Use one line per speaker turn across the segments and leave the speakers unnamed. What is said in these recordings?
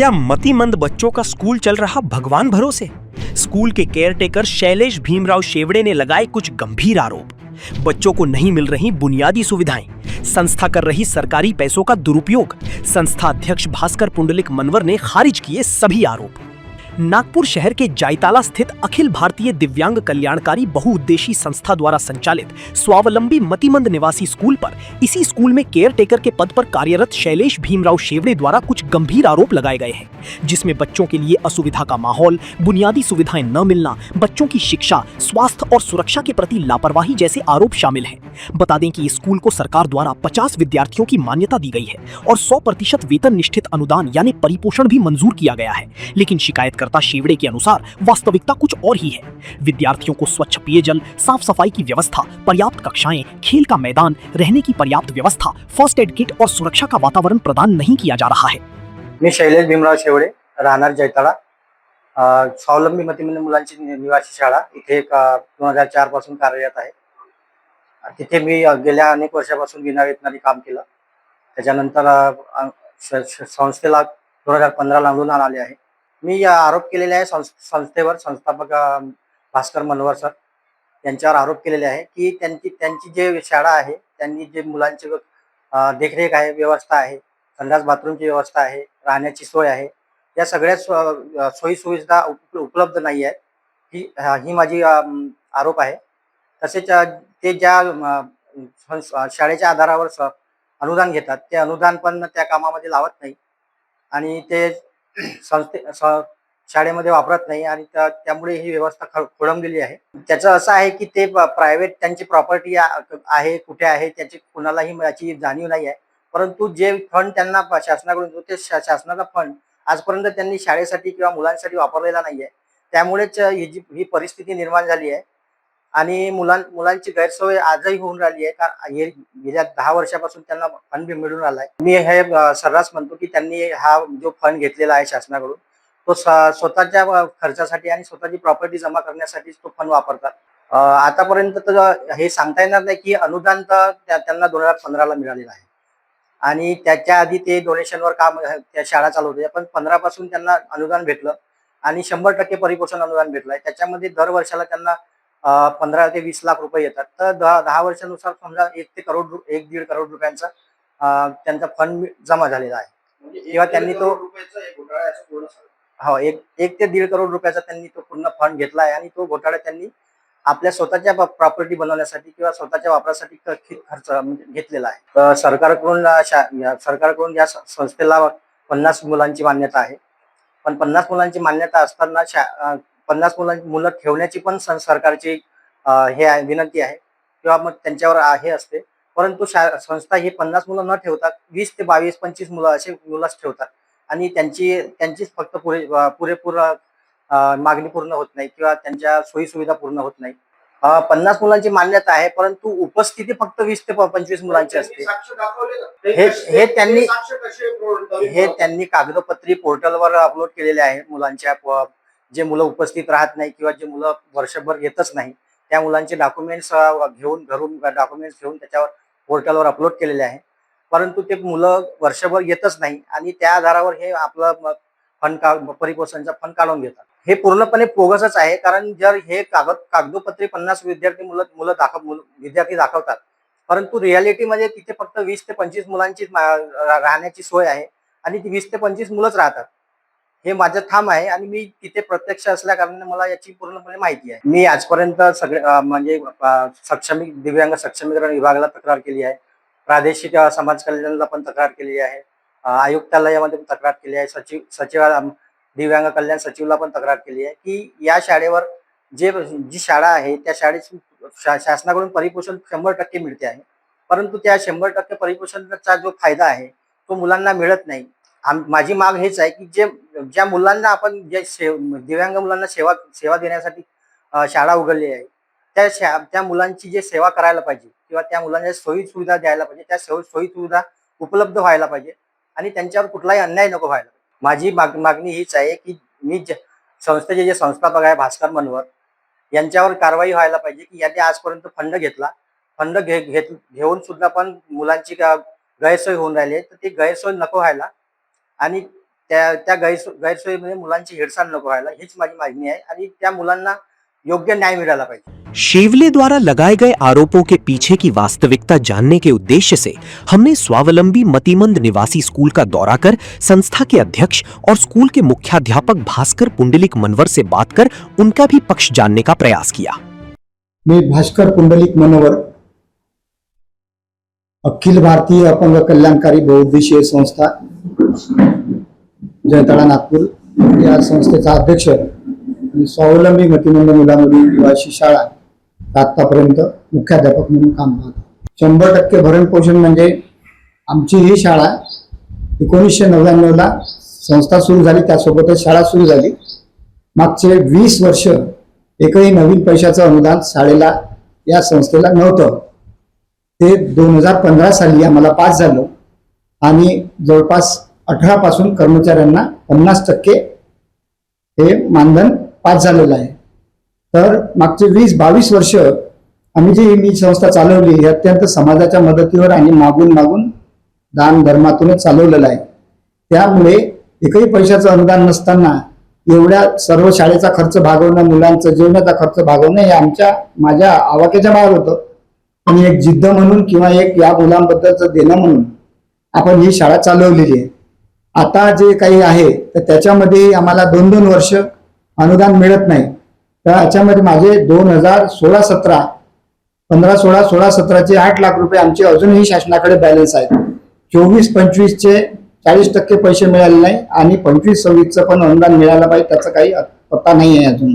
क्या मतिमंद बच्चों का स्कूल चल रहा भगवान भरोसे? स्कूल के केयरटेकर शैलेश भीमराव शेवड़े ने लगाए कुछ गंभीर आरोप। बच्चों को नहीं मिल रही बुनियादी सुविधाएं, संस्था कर रही सरकारी पैसों का दुरुपयोग। संस्था अध्यक्ष भास्कर पुंडलिक मनवर ने खारिज किए सभी आरोप। नागपुर शहर के जायताला स्थित अखिल भारतीय दिव्यांग कल्याणकारी बहुउद्देशीय संस्था द्वारा संचालित स्वावलंबी मतिमंद निवासी स्कूल पर इसी स्कूल में केयरटेकर के पद पर कार्यरत शैलेश भीमराव शेवड़े द्वारा कुछ गंभीर आरोप लगाए गए हैं, जिसमें बच्चों के लिए असुविधा का माहौल, बुनियादी सुविधाएं न मिलना, बच्चों की शिक्षा, स्वास्थ्य और सुरक्षा के प्रति लापरवाही जैसे आरोप शामिल हैं। बता दें कि इस स्कूल को सरकार द्वारा 50 विद्यार्थियों की मान्यता दी गई है और 100% वेतन निश्चित अनुदान यानी परिपोषण भी मंजूर किया गया है, लेकिन शिकायतकर्ता शेवड़े के अनुसार वास्तविकता कुछ और ही है। विद्यार्थियों को स्वच्छ पेयजल, साफ सफाई की व्यवस्था, पर्याप्त कक्षाएं, खेल का मैदान, रहने की पर्याप्त व्यवस्था, फर्स्ट एड किट और सुरक्षा का वातावरण प्रदान नहीं किया जा रहा है।
मी शैलेश भीमराव शेवड़े, राहणार जैताळा, स्वावलंबी मतिमंद मुलांची निवासी शाळा इथे 2004 पासून कार्यरत आहे। तिथे मी गेल्या अनेक वर्षापासून विनावेतनाने काम केलं। त्याच्यानंतर संस्थेला 2015 ला अनुदान आले आहे। मी आरोप केलेले आहे संस्थेवर, संस्थापक भास्कर मनवर सर यांच्यावर आरोप केलेले आहे की त्यांची जे शाळा आहे, त्यांनी जे मुलांची देखरेख आहे, व्यवस्था आहे, संडास बाथरूमची व्यवस्था आहे, राहण्याची सोय आहे, या सगळ्या सोयी सुविधा उपलब्ध नाही आहे। ही माझी आरोप आहे। तसेच ते ज्या शाळेच्या आधारावर अनुदान घेतात, ते अनुदान पण त्या कामामध्ये लावत नाही आणि ते शाळेमध्ये वापरत नाही आणि त्यामुळे ही व्यवस्था खोळंबलेली आहे। त्याचं असं आहे की ते प्रायव्हेट त्यांची प्रॉपर्टी आहे, कुठे आहे त्याची कुणालाही याची जाणीव नाही आहे। परंतु जे फंड त्यांना शासनाकडून येतो, ते शासनाचा फंड आजपर्यंत त्यांनी शाळेसाठी किंवा मुलांसाठी वापरलेला नाहीये। त्यामुळेच ही परिस्थिती निर्माण झाली आहे आणि मुलांची गैरसोय आजही होऊन राहिली आहे। कारण गेल्या 10 वर्षापासून त्यांना फंड मिळून राहिलाय। मी हे सर्रास म्हणतो की त्यांनी हा जो फंड घेतलेला आहे शासनाकडून, तो स्वतःच्या खर्चासाठी आणि स्वतःची प्रॉपर्टी जमा करण्यासाठी तो फंड वापरतात। आतापर्यंत तर हे सांगता येणार नाही की अनुदान तर त्यांना 2015 ला मिळालेलं आहे आणि त्याच्या आधी ते डोनेशनवर काम त्या शाळा चालवते। पण 15 पासून त्यांना अनुदान भेटलं आणि 100% परिपोषण अनुदान भेटलंय। त्याच्यामध्ये दर वर्षाला त्यांना 15 ते 20 लाख रुपये येतात। तर 10 वर्षानुसार समजा 1.5 करोड रुपयांचा त्यांचा फंड जमा झालेला आहे किंवा त्यांनी तो हो 1 ते 1.5 करोड रुपयाचा त्यांनी तो पूर्ण फंड घेतला आहे आणि तो घोटाळा त्यांनी आपल्या स्वतःच्या प्रॉपर्टी बनवण्यासाठी किंवा स्वतःच्या वापरासाठी खर्च घेतलेला आहे। सरकारकडून या संस्थेला 50 मुलांची मान्यता आहे, पण 50 मुलांची मान्यता असताना 50 मुलं ठेवण्याची पण सरकारची हे आहे, विनंती आहे किंवा मग त्यांच्यावर हे असते। परंतु संस्था ही 50 मुलं न ठेवता 20 ते 22, 25 मुलं असे मुलंच ठेवतात आणि त्यांचीच फक्त पुरेपूर मागणी पूर्ण होत नाही किंवा त्यांच्या सोयी सुविधा पूर्ण होत नाही। 50 मुलांची मान्यता आहे, परंतु उपस्थिती फक्त 20 ते 25 मुलांची असते। हे त्यांनी कागदपत्री पोर्टलवर अपलोड केलेले आहे। मुलांच्या जे मुलं उपस्थित राहत नाही किंवा जे मुलं वर्षभर येतच नाही, त्या मुलांचे डॉक्युमेंट्स घरून डॉक्युमेंट्स घेऊन त्याच्यावर पोर्टलवर अपलोड केलेले आहे। परंतु ते मुलं वर्षभर येतच नाही आणि त्या आधारावर हे आपलं परिपोषणचा फंड काढून घेतात। हे पूर्णपणे बोगसच आहे। कारण जर हे कागदोपत्री 50 विद्यार्थी दाखवतात, परंतु रियालिटीमध्ये तिथे फक्त 20 ते 25 मुलांची राहण्याची सोय आहे आणि ती 20 ते 25 मुलंच राहतात। हे माझं ठाम आहे आणि मी तिथे प्रत्यक्ष असल्या कारणाने मला याची पूर्णपणे माहिती आहे। मी आजपर्यंत सगळे म्हणजे दिव्यांग सक्षमीकरण विभागाला तक्रार केली आहे, प्रादेशिक समाज कल्याणला पण तक्रार केली आहे, आयुक्तालयामध्ये पण तक्रार केली आहे, दिव्यांग कल्याण सचिवला पण तक्रार केली आहे की या शाळेवर जी शाळा आहे त्या शाळेची शासनाकडून परिपोषण 100% मिळते आहे, परंतु त्या 100% परिपोषणाचा जो फायदा आहे तो मुलांना मिळत नाही। माझी माग हेच आहे की ज्या मुलांना आपण दिव्यांग मुलांना सेवा देण्यासाठी शाळा उघडली आहे, त्या मुलांची जे सेवा करायला पाहिजे किंवा त्या मुलांना सोयी सुविधा द्यायला पाहिजे, त्या सोयी सुविधा उपलब्ध व्हायला पाहिजे आणि त्यांच्यावर कुठलाही अन्याय नको व्हायला। माझी मागणी हीच आहे की संस्थेचे जे संस्थापक आहे भास्कर मनवर यांच्यावर कारवाई व्हायला पाहिजे की यांनी आजपर्यंत फंड घेतला, फंड घेऊन सुद्धा पण मुलांची गैरसोय होऊन राहिली आहे, तर ती गैरसोय नको व्हायला आणि त्या गैरसोयीमध्ये मुलांची हेळसांड नको व्हायला, हीच माझी मागणी आहे आणि त्या मुलांना योग्य न्याय मिळाला पाहिजे.
शेवले द्वारा लगाए गए आरोपों के पीछे की वास्तविकता जानने के उद्देश्य से हमने स्वावलंबी मतिमंद निवासी स्कूल का दौरा कर संस्था के अध्यक्ष और स्कूल के मुख्याध्यापक भास्कर पुंडलिक मनवर से बात कर उनका भी पक्ष जानने का प्रयास किया.
मी भास्कर पुंडलिक मनोहर, अखिल भारतीय अपंग कल्याणकारी बहुउद्देशीय संस्था जयताळा नागपूर या संस्थेचा अध्यक्ष आणि स्वावलंबी मतिमंद मुलामुली निवासी शाळा आतापर्यंत मुख्याध्यापक म्हणून काम पाहतो. 100% भरण पोषण म्हणजे आमची ही शाळा 1999ला संस्था सुरू झाली, त्यासोबतच शाळा सुरू झाली. मागचे 20 वर्ष एकही नवीन पैशाचं अनुदान शाळेला या संस्थेला नव्हतं. ते 2015 साली आम्हाला पास झालं आणि जवळपास 18 पासून कर्मचाऱ्यांना 50% हे मानधन पास झालेलं आहे. तर मागचे 20-22 वर्ष आम्ही जी मी संस्था चालवली ही अत्यंत समाजाच्या मदतीवर आणि मागून मागून दान धर्मातूनच चालवलेलं आहे. त्यामुळे एकही पैशाचं अनुदान नसताना एवढ्या सर्व शाळेचा खर्च भागवणं, मुलांचं जेवणाचा खर्च भागवणं हे माझ्या आवाक्याच्या बाहेर होतं. आणि एक जिद्द म्हणून किंवा एक या मुलांबद्दलचं देणं म्हणून आपण ही शाळा चालवलेली आहे. आता जे काही आहे तर त्याच्यामध्ये आम्हाला 2-2 वर्ष अनुदान मिळत नाही. तर याच्यामध्ये माझे 2016-17 15-16 16-17चे 8 लाख रुपये आमचे अजूनही शासनाकडे बॅलन्स आहेत. 24-25चे 40% पैसे मिळाले नाही आणि 25-26चं पण अनुदान मिळालं पाहिजे, त्याचा काही पत्ता नाही आहे अजून.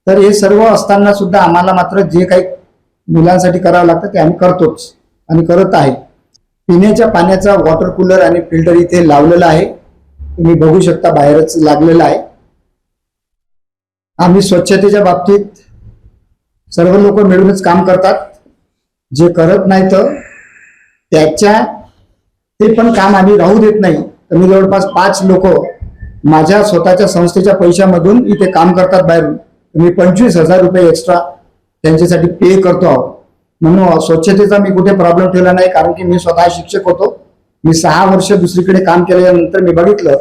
तर हे सर्व असताना सुद्धा आम्हाला मात्र जे काही मुलांसाठी करावं लागतं ते आम्ही करतोच आणि करत आहे. पिण्याच्या पाण्याचा वॉटर कूलर आणि फिल्टर इथे लावलेला आहे, तुम्ही बघू शकता, बाहेरच लागलेला आहे. आम्ही स्वच्छतेच्या बाबतीत सर्व लोक मिळूनच काम करतात. जे करत नाही तर ते पण काम आम्ही राहू देत नाही. तर मी जवळपास 5 लोक माझ्या स्वतःच्या संस्थेच्या पैशामधून इथे काम करतात बाहेरून. मी 25,000 रुपये एक्स्ट्रा त्यांच्यासाठी पे करतो आहोत. म्हणून स्वच्छतेचा मी कुठे प्रॉब्लेम ठेवला नाही, कारण की मी स्वतः शिक्षक होतो. मी 6 वर्ष दुसरीकडे काम केल्यानंतर मी बघितलं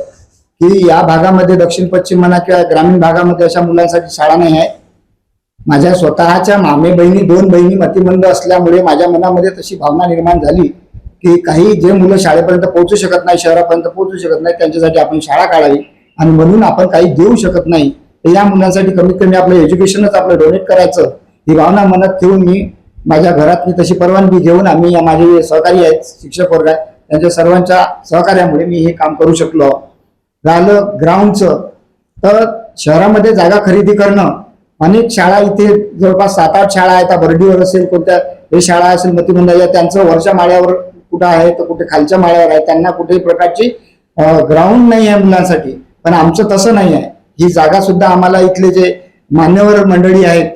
की या भागामध्ये दक्षिण पश्चिम म्हणा किंवा ग्रामीण भागामध्ये अशा मुलांसाठी शाळा नाही आहे. माझ्या स्वतःच्या मामे बहिणी 2 बहिणी मतिमंद असल्यामुळे माझ्या मनामध्ये तशी भावना निर्माण झाली की काही जे मुलं शाळेपर्यंत पोहोचू शकत नाही, शहरापर्यंत पोहोचू शकत नाही, त्यांच्यासाठी आपण शाळा काढावी आणि म्हणून आपण काही देऊ शकत नाही तर या मुलांसाठी कमीत कमी आपलं एज्युकेशनच आपलं डोनेट करायचं, ही भावना मनात ठेवून मी माझ्या घरात तशी परवानगी घेऊन आम्ही माझे सहकारी आहेत, शिक्षक वर्ग आहे, त्यांच्या सर्वांच्या सहकार्यामुळे मी हे काम करू शकलो. राहिलं ग्राउंडचं, तर शहरामध्ये जागा खरेदी करणं, अनेक शाळा इथे जवळपास 7-8 शाळा आहेत. बर्डीवर असेल, कोणत्या हे शाळा असेल मतिमंद, त्यांचं वरच्या माळ्यावर कुठं आहे तर कुठे खालच्या माळ्यावर आहे. त्यांना कुठेही प्रकारची ग्राउंड नाही आहे मुलांसाठी, पण आमचं तसं नाही आहे. ही जागा सुद्धा आम्हाला इथले जे मान्यवर मंडळी आहेत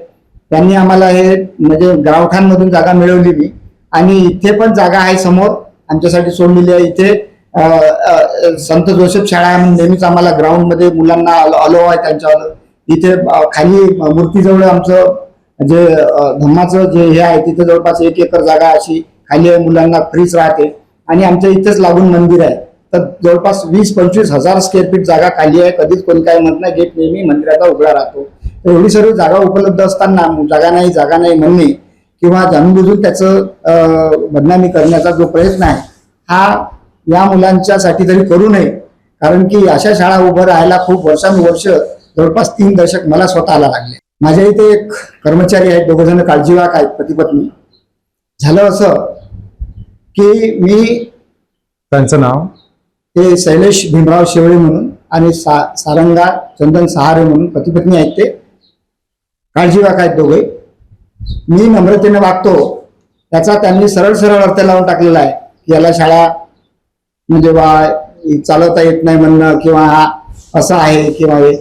त्यांनी आम्हाला हे म्हणजे गावठाणमधून जागा मिळवली मी, आणि इथे पण जागा आहे समोर आमच्यासाठी सोडलेली आहे. इथे संत जोसेफ शाळा आहे, नेहमीच आम्हाला ग्राउंड मध्ये मुलांना अलो आहे त्यांच्यावर. इथे खाली मूर्तीजवळ आमचं जे धम्माचं जे हे आहे तिथे जवळपास 1 एकर जागा अशी खाली मुलांना फ्रीच राहते. आणि आमच्या इथेच लागून मंदिर आहे, तर जवळपास 20-25 हजार स्क्वेअर फीट जागा खाली आहे. कधीच कोणी काय म्हणत नाही, गेट नेहमी मंदिराचा उघडा राहतो. तर एवढी सर्व जागा उपलब्ध असताना जागा नाही म्हणणे किंवा जाणूनबुजून त्याचं बदनामी करण्याचा जो प्रयत्न आहे हा या मुलांच्यासाठी तरी करू नये. कारण की अशा शाळा उभं राहायला खूप वर्षानुवर्ष जवळपास 3 दशक मला स्वतःला लागले. माझ्या इथे एक कर्मचारी आहेत, 2 जण काळजीवाहक आहेत, पती पत्नी. झालं असं की मी,
त्यांचं नाव
ते शैलेश भीमराव शेवळे म्हणून आणि सारंगा चंदन सहारे म्हणून पती पत्नी आहेत. ते काळजीवाहक आहेत दोघे. मी नम्रतेने वागतो त्याचा त्यांनी सरळ सरळ अर्थ लावून टाकलेला आहे की याला शाळा म्हणजे चालवता येत नाही म्हणणं किंवा हा असं आहे किंवा हे.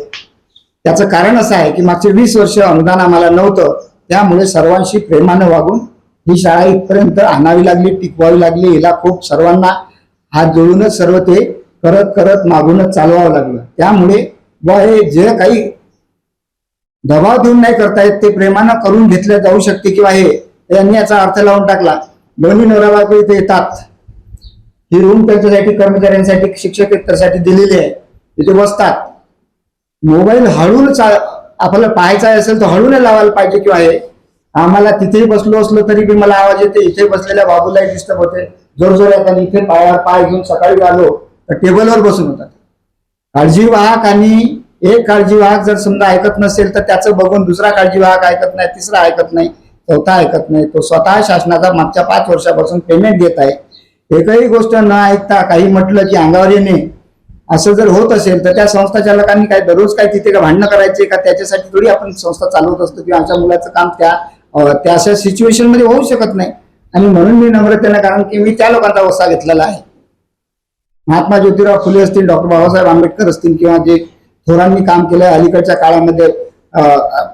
त्याचं कारण असं आहे की मागचे 20 वर्ष अनुदान आम्हाला नव्हतं, त्यामुळे सर्वांशी प्रेमानं वागून ही शाळा इथपर्यंत आणावी लागली, टिकवावी लागली. हिला खूप सर्वांना हात जोडूनच सर्व ते करत करत मागूनच चालवावं लागलं. त्यामुळे हे जे काही दबाव देऊन नाही करतायत ते प्रेमानं करून घेतलं जाऊ शकते किंवा हे यांनी याचा अर्थ लावून टाकला. दोन्ही नवरा बायको इथे येतात, ही रूम त्यांच्यासाठी कर्मचाऱ्यांसाठी शिक्षकेतरसाठी दिलेली आहे. तिथे बसतात. मोबाईल हळून आपल्याला पाहायचा असेल तर हळून लावायला पाहिजे किंवा हे आम्हाला तिथेही बसलो असलो तरी बी मला आवाज येते, इथे बसलेल्या बाबूलाही डिस्टर्ब होते, जोरजोरात. आणि इथे पायावर पाय घेऊन सकाळी आलो तर टेबलवर बसून होतात. काळजीवाहक आणि एक काळजीवाहक जर समजा ऐकत नसेल तर त्याचं बघून दुसरा काळजीवाहक ऐकत नाही, तिसरा ऐकत नाही, चौथा ऐकत नाही. तो स्वतः शासनाचा मागच्या 5 वर्षापासून पेमेंट घेत आहे. एकही गोष्ट न ऐकता काही म्हटलं की अंगावर येणे असं जर होत असेल तर त्या संस्था चालकांनी काय दररोज काय तिथे का भांडणं करायचे का? त्याच्यासाठी थोडी आपण संस्था चालवत असतो किंवा आमच्या मुलाचं काम त्या अशा सिच्युएशन मध्ये होऊ शकत नाही. आणि म्हणून मी नम्रतेनं, कारण की मी त्या लोकांचा वसा घेतलेला आहे. महात्मा ज्योतिराव फुले असतील, डॉक्टर बाबासाहेब आंबेडकर असतील किंवा जे थोरांनी काम केलं अलीकडच्या काळामध्ये,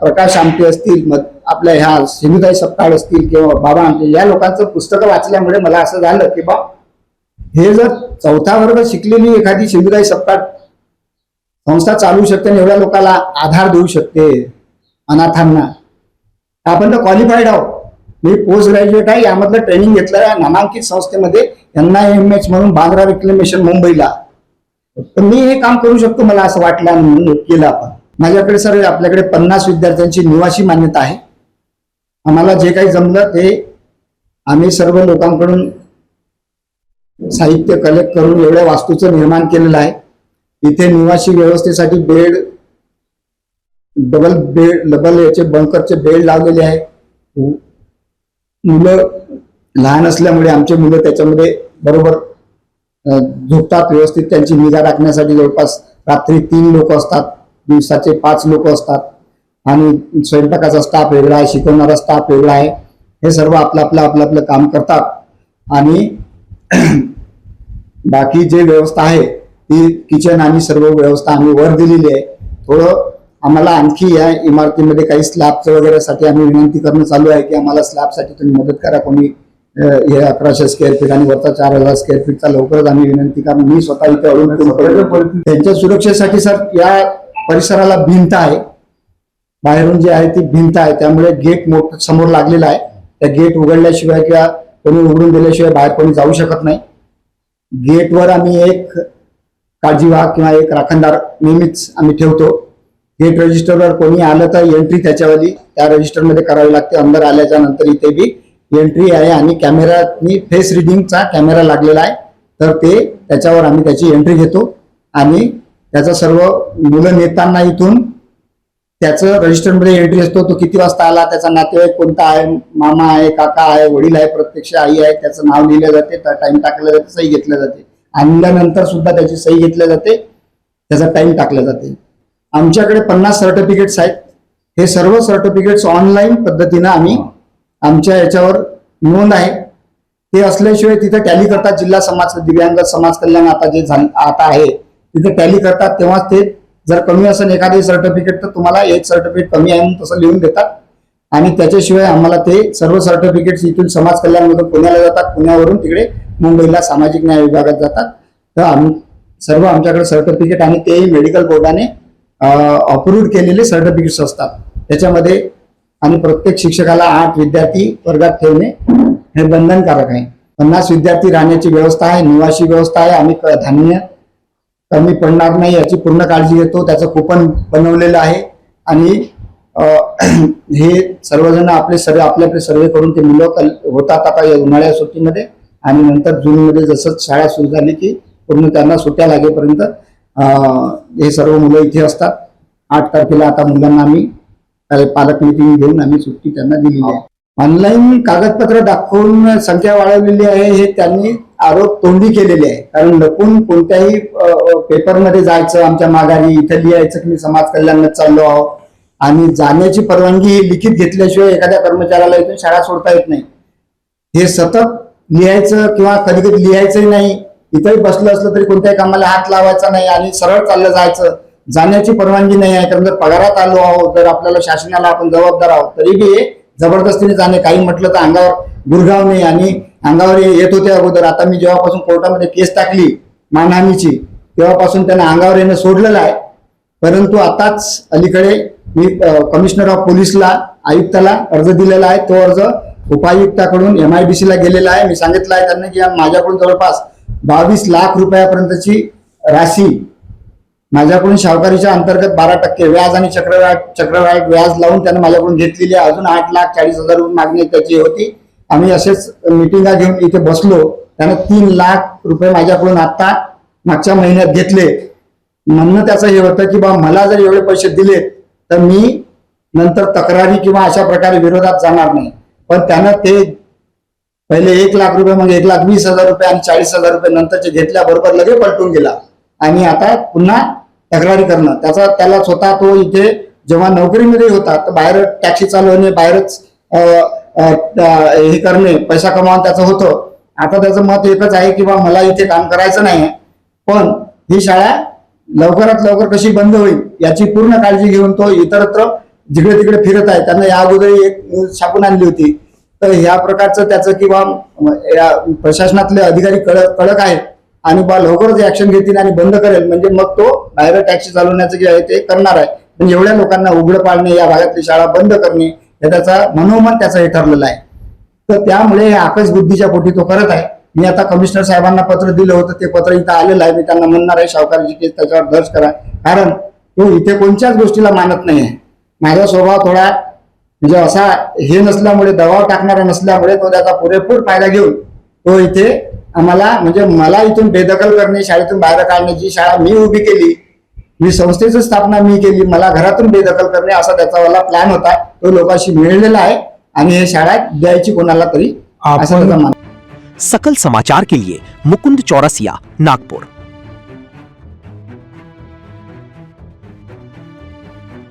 प्रकाश आमटे असतील, आपल्या ह्या सिंधुताई सपकाळ असतील किंवा बाबा आमटे, या लोकांचं पुस्तकं वाचल्यामुळे मला असं झालं की बा हे जर 4था वर्ग शिकलेली एखादी सिंधुताई सपकाळ संस्था चालू शकते आणि एवढ्या लोकांना आधार देऊ शकते, अनाथांना, आपण तर क्वालिफाईड आहोत. मी पोस्ट ग्रॅज्युएट आहे, यामधलं ट्रेनिंग घेतलं आहे नामांकित संस्थेमध्ये NIMH म्हणून, बांद्रा रिक्लेमेशन मुंबईला. तर मी हे काम करू शकतो मला असं वाटलं आणि म्हणून केलं आपण. माझ्याकडे सर आपल्याकडे 50 विद्यार्थ्यांची निवासी मान्यता आहे. आम्हाला जे काही जमलं ते आम्ही सर्व लोकांकडून साहित्य कलेक्ट करून एवढ्या वास्तूचं निर्माण केलेलं आहे. इथे निवासी व्यवस्थेसाठी बेड, डबल याचे बंकरचे बेड लावलेले आहे. मुलं लहान असल्यामुळे आमचे मुलं त्याच्यामध्ये बरोबर झोपतात व्यवस्थित. त्यांची निगा राखण्यासाठी जवळपास रात्री 3 लोक असतात, दिवसाचे 5 लोक असतात. आणि स्वयंपाकाचा स्टाफ वेगळा आहे, शिकवणारा स्टाफ वेगळा आहे. हे सर्व आपलं काम करतात. आणि बाकी जे व्यवस्था आहे ती किचन आणि सर्व व्यवस्था आम्ही वर दिलेली आहे. थोडं आम्हाला आणखी या इमारतीमध्ये काही स्लॅबचं वगैरे साठी आम्ही विनंती करणं चालू आहे की आम्हाला स्लॅबसाठी तुम्ही मदत करा. कोणी हे 1100 स्क्वेअर फीट आणि वरचा 4000 स्क्वेअर फीटचा लवकरच आम्ही विनंती करा. मी स्वतः इथे अडून त्यांच्या सुरक्षेसाठी सर या परिसराला भिंत आहे, बाहेरून जे आहे ती भिंत आहे, त्यामुळे गेट मोठं समोर लागलेला आहे. त्या गेट उघडल्याशिवाय किंवा कोणी उघडून दिल्याशिवाय बाहेर कोणी जाऊ शकत नाही. गेटवर आम्ही एक काळजीवाहक किंवा एक राखणदार नेहमीच आम्ही ठेवतो. गेट रजिस्टरवर कोणी आलं तर एंट्री त्याच्यावाली त्या रजिस्टरमध्ये करावी लागते. अंदर आल्याच्या नंतर इथे बी एंट्री आहे आणि कॅमेरानी फेस रिडिंगचा कॅमेरा लागलेला आहे, तर ते त्याच्यावर आम्ही त्याची एंट्री घेतो. आणि त्याचा सर्व मुलं नेताना इथून त्याचं रजिस्टरमध्ये एंट्री असतो. तो किती वाजता आला, त्याचा नातेवाईक कोणता आहे, मामा आहे, काका आहे, वडील आहे, प्रत्यक्ष आई आहे, त्याचं नाव लिहिलं जाते, टाइम टाकलं जाते, सही घेतल्या जाते. आणल्यानंतर सुद्धा त्याची सही घेतल्या जाते, त्याचा टाइम टाकला जाते. आमच्याकडे 50 सर्टिफिकेट्स आहेत. हे सर्व सर्टिफिकेट्स ऑनलाईन पद्धतीनं आम्ही आमच्या याच्यावर नोंद आहे. ते असल्याशिवाय तिथे टॅली करतात. जिल्हा समाज दिव्यांग समाज कल्याण आता आहे तिथे टॅली करतात. तेव्हाच ते जर कमी असेल एखादे सर्टिफिकेट तर तुम्हाला एक सर्टिफिकेट कमी आहे म्हणून तसं लिहून देतात. आणि त्याच्याशिवाय आम्हाला ते सर्व सर्टिफिकेट्स इथून समाज कल्याणमधून पुण्याला जातात, पुण्यावरून तिकडे मुंबईला सामाजिक न्याय विभागात जातात. तर आम्ही सर्व आमच्याकडे सर्टिफिकेट आणि तेही मेडिकल बोर्डाने अप्रूव्ड केलेले सर्टिफिकेट्स असतात त्याच्यामध्ये. आणि प्रत्येक शिक्षकाला 8 विद्यार्थी वर्गात ठेवणे हे बंधनकारक आहे. 50 विद्यार्थी राहण्याची व्यवस्था आहे, निवासी व्यवस्था आहे. आम्ही धान्य कमी पडणार नाही याची पूर्ण काळजी घेतो. त्याचं कुपन बनवलेलं आहे. आणि हे सर्वजण आपले सर्वे करून ते मुलं होतात आता या उन्हाळ्या सुट्टीमध्ये. आणि नंतर जूनमध्ये जसं शाळा सुरू झाली की पूर्ण त्यांना सुट्ट्या लागेपर्यंत हे सर्व मुलं इथे असतात. 8 तारखेला आता मुलांना आम्ही पालक मिटिंग घेऊन आम्ही सुट्टी त्यांना दिलेली आहे. ऑनलाईन कागदपत्र दाखवून संख्या वाढवलेली आहे हे त्यांनी आरोप तोंडी केलेले आहे. कारण लपून कोणत्याही पेपरमध्ये जायचं, आमच्या माघारी इथे लिहायचं की मी समाज कल्याणात चाललो आहोत. आणि जाण्याची परवानगी लिखित घेतल्याशिवाय एखाद्या कर्मचाऱ्याला इथून शाळा सोडता येत नाही. हे सतत लिहायचं किंवा कधी कधी लिहायचंही नाही. इथंही बसलं असलं तरी कोणत्याही कामाला हात लावायचा नाही आणि सरळ चाललं जायचं. जाण्याची परवानगी नाही आहे. कारण जर पगारात आलो आहोत, जर आपल्याला शासनाला आपण जबाबदार आहोत, तरी बी जबरदस्तीने जाणे. काही म्हटलं तर अंगावर गुरगावणे आणि अंगावर येत होते अगोदर. आता मी जेव्हापासून कोर्टामध्ये केस टाकली मानहानीची तेव्हापासून त्यांना अंगावर येणं सोडलेलं आहे. परंतु आताच अलीकडे मी कमिशनर ऑफ पोलीसला आयुक्ताला अर्ज दिलेला आहे. तो अर्ज उपायुक्ताकडून MIDC ला गेलेला आहे. मी सांगितलं आहे त्यांना की माझ्याकडून जवळपास 22 लाख रुपयापर्यंतची राशी माझ्याकडून शाहूकारीच्या अंतर्गत 12% व्याज आणि चक्रवाढ व्याज लावून त्यानं माझ्याकडून घेतलेली आहे. अजून 8,40,000 रुपये मागणी त्याची होती. आम्ही असेच मिटिंगा घेऊन इथे बसलो. त्यानं 3 लाख रुपये माझ्याकडून आता मागच्या महिन्यात घेतले. म्हणणं त्याचं हे होतं की बा मला जर एवढे पैसे दिले तर मी नंतर तक्रारी किंवा अशा प्रकारे विरोधात जाणार नाही. पण त्यानं ते पहिले 1 लाख रुपये, मग 1,20,000 रुपये आणि 40,000 रुपये नंतरचे घेतल्याबरोबर लगेच पलटून गेला आणि आता पुन्हा तक्रारी करणं. त्याला स्वतः तो इथे जेव्हा नोकरीमध्ये होता तर बाहेर टॅक्सी चालवणे, बाहेरच हे करणे, पैसा कमावून त्याचं होतं. आता त्याचं मत एकच आहे की बा मला इथे काम करायचं नाही, पण ही शाळा लवकरात लवकर कशी बंद होईल याची पूर्ण काळजी घेऊन तो इतरत्र जिकडे तिकडे फिरत आहे. त्यांना या अगोदर एक न्यूज छापून आणली होती. तर ह्या प्रकारचं त्याचं किंवा प्रशासनातले अधिकारी कडक आहेत आणि बा लवकरच ऍक्शन घेतील आणि बंद करेल, म्हणजे मग तो बाहेर टॅक्सी चालवण्याचं जे आहे ते करणार आहे. पण एवढ्या लोकांना उघडं पाडणे, या भागातली शाळा बंद करणे हे त्याचा मनोमन त्याचं हे ठरलेलं आहे. तर त्यामुळे हे आकस बुद्धीच्या पोटी तो करत आहे. मी आता कमिशनर साहेबांना पत्र दिलं होतं, ते पत्र इथं आलेलं आहे. मी त्यांना म्हणणार आहे शाहूकारीची केस त्याच्यावर दर्ज करा, कारण तो इथे कोणत्याच गोष्टीला मानत नाही आहे. माझा स्वभाव थोडा म्हणजे असा हे नसल्यामुळे, दबाव टाकणारा नसल्यामुळे तो त्याचा पुरेपूर फायदा घेऊन तो इथे आम्हाला म्हणजे मला इथून बेदखल करणे, शाळेतून बाहेर काढणे. जी शाळा मी उभी केली, मी संस्थेची स्थापना मी केली, मला घरातून बेदखल करणे असा त्याचा वाला प्लॅन होता. तो लोकांशी मिळलेला आहे आणि हे शाळा द्यायची कोणाला तरी असं त्याचा मान.
सकल समाचार के लिए मुकुंद चौरसिया, नागपुर।